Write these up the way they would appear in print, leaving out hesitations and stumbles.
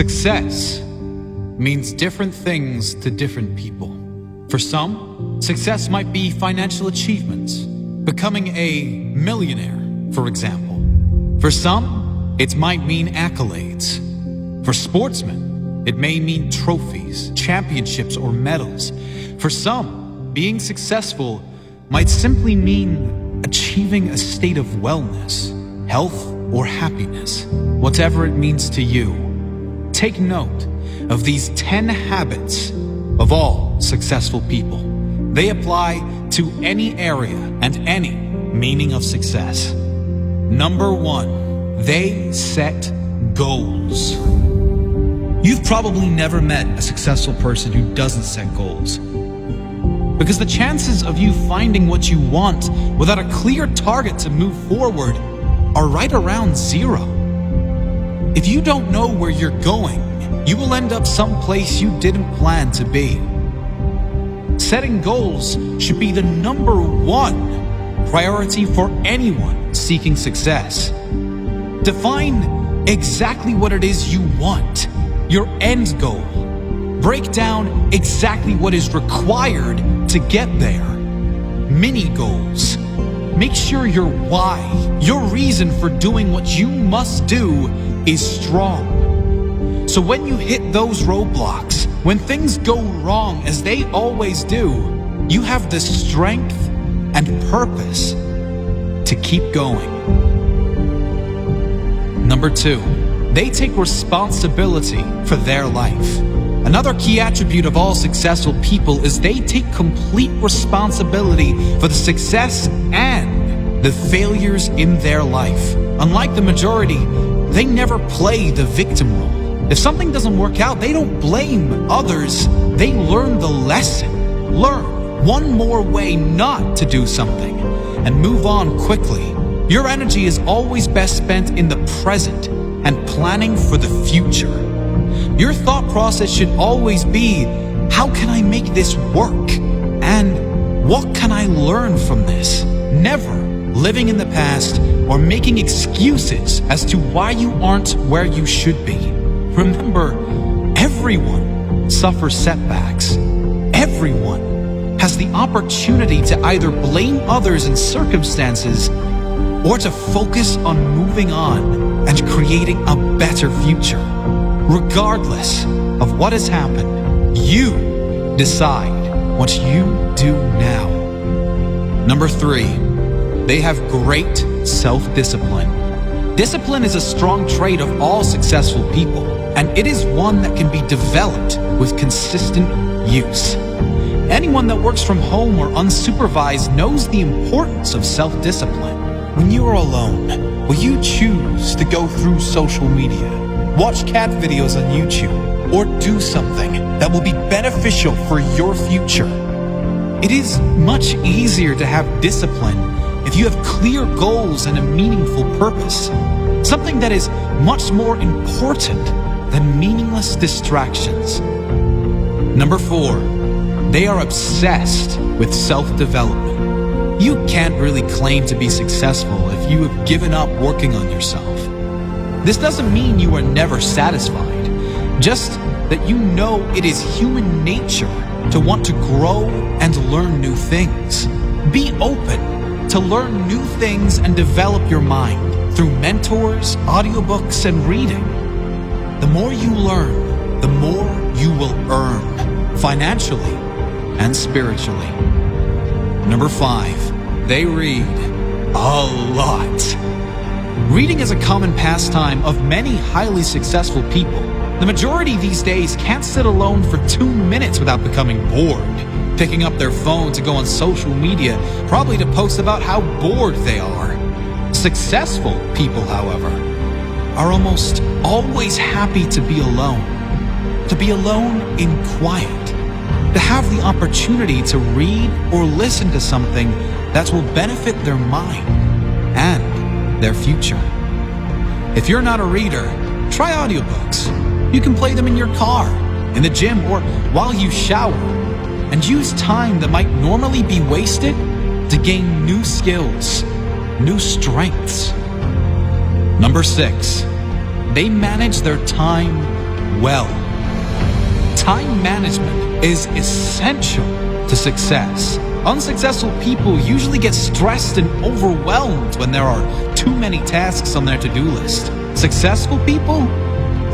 Success means different things to different people. For some, success might be financial achievements, becoming a millionaire, for example. For some, it might mean accolades. For sportsmen, it may mean trophies, championships, or medals. For some, being successful might simply mean achieving a state of wellness, health, or happiness. Whatever it means to you, take note of these 10 habits of all successful people. They apply to any area and any meaning of success. Number 1, they set goals. You've probably never met a successful person who doesn't set goals, because the chances of you finding what you want without a clear target to move forward are right around 0. If you don't know where you're going, you will end up someplace you didn't plan to be. Setting goals should be the number 1 priority for anyone seeking success. Define exactly what it is you want, your end goal. Break down exactly what is required to get there. Mini goals. Make sure your why, your reason for doing what you must do, is strong. So when you hit those roadblocks, when things go wrong as they always do, you have the strength and purpose to keep going. Number 2, they take responsibility for their life. Another key attribute of all successful people is they take complete responsibility for the success and the failures in their life. Unlike the majority, they never play the victim role. If something doesn't work out, they don't blame others. They learn the lesson. Learn one more way not to do something and move on quickly. Your energy is always best spent in the present and planning for the future. Your thought process should always be, how can I make this work? And what can I learn from this? Never living in the past or making excuses as to why you aren't where you should be. Remember, everyone suffers setbacks. Everyone has the opportunity to either blame others and circumstances or to focus on moving on and creating a better future. Regardless of what has happened, you decide what you do now. Number 3, they have great self-discipline. Discipline is a strong trait of all successful people, and it is one that can be developed with consistent use. Anyone that works from home or unsupervised knows the importance of self-discipline. When you are alone, will you choose to go through social media, watch cat videos on YouTube, or do something that will be beneficial for your future? It is much easier to have discipline if you have clear goals and a meaningful purpose, something that is much more important than meaningless distractions. Number 4, they are obsessed with self-development. You can't really claim to be successful if you have given up working on yourself. This doesn't mean you are never satisfied, just that you know it is human nature to want to grow and learn new things. Be open to learn new things and develop your mind through mentors, audiobooks, and reading. The more you learn, the more you will earn, financially and spiritually. Number 5, they read a lot. Reading is a common pastime of many highly successful people. The majority these days can't sit alone for 2 minutes without becoming bored, picking up their phone to go on social media, probably to post about how bored they are. Successful people, however, are almost always happy to be alone in quiet, to have the opportunity to read or listen to something that will benefit their mind and their future. If you're not a reader, try audiobooks. You can play them in your car, in the gym, or while you shower, and use time that might normally be wasted to gain new skills, new strengths. Number 6, they manage their time well. Time management is essential to success. Unsuccessful people usually get stressed and overwhelmed when there are too many tasks on their to-do list. Successful people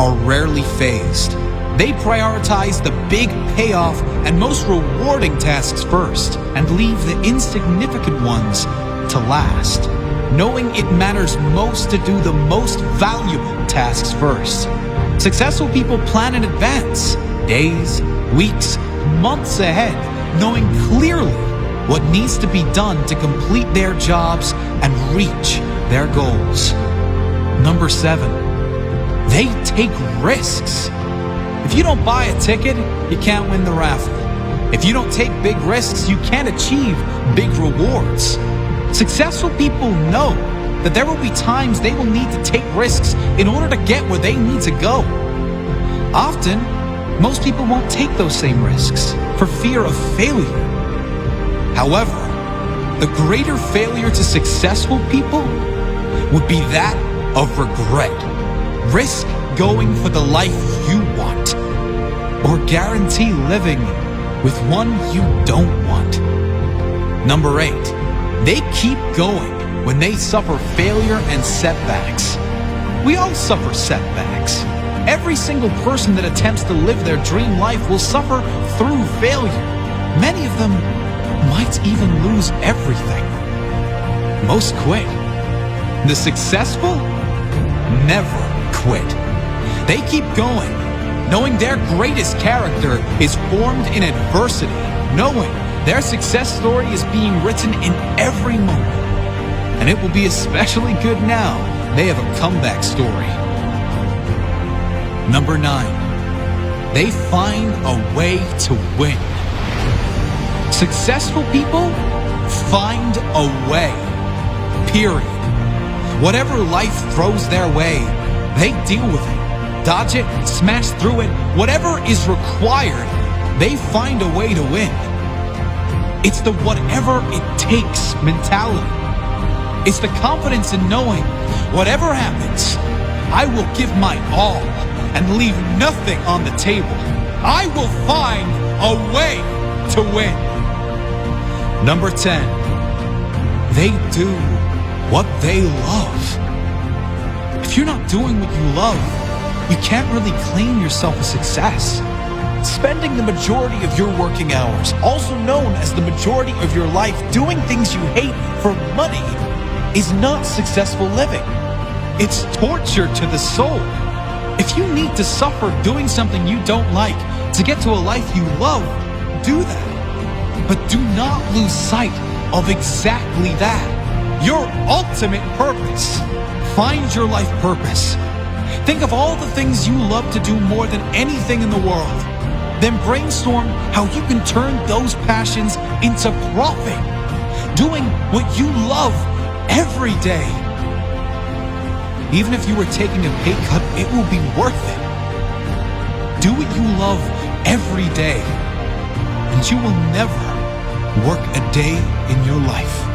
are rarely phased. They prioritize the big payoff and most rewarding tasks first and leave the insignificant ones to last, knowing it matters most to do the most valuable tasks first. Successful people plan in advance, days, weeks, months ahead, knowing clearly what needs to be done to complete their jobs and reach their goals. Number 7, they take risks. If you don't buy a ticket, you can't win the raffle. If you don't take big risks, you can't achieve big rewards. Successful people know that there will be times they will need to take risks in order to get where they need to go. Often, most people won't take those same risks for fear of failure. However, the greater failure to successful people would be that of regret. Risk going for the life you want, or guarantee living with one you don't want. Number 8, they keep going when they suffer failure and setbacks. We all suffer setbacks. Every single person that attempts to live their dream life will suffer through failure. Many of them might even lose everything. Most quit. The successful never quit. They keep going, knowing their greatest character is formed in adversity, knowing their success story is being written in every moment. And it will be especially good now they have a comeback story. Number 9, they find a way to win. Successful people find a way, period. Whatever life throws their way, they deal with it, dodge it, smash through it. Whatever is required, they find a way to win. It's the whatever it takes mentality. It's the confidence in knowing whatever happens, I will give my all and leave nothing on the table. I will find a way to win. Number 10, they do what they love. If you're not doing what you love, you can't really claim yourself a success. Spending the majority of your working hours, also known as the majority of your life, doing things you hate for money is not successful living. It's torture to the soul. If you need to suffer doing something you don't like to get to a life you love, do that. But do not lose sight of exactly that. Your ultimate purpose. Find your life purpose. Think of all the things you love to do more than anything in the world. Then brainstorm how you can turn those passions into profit. Doing what you love every day. Even if you were taking a pay cut, it will be worth it. Do what you love every day, and you will never work a day in your life.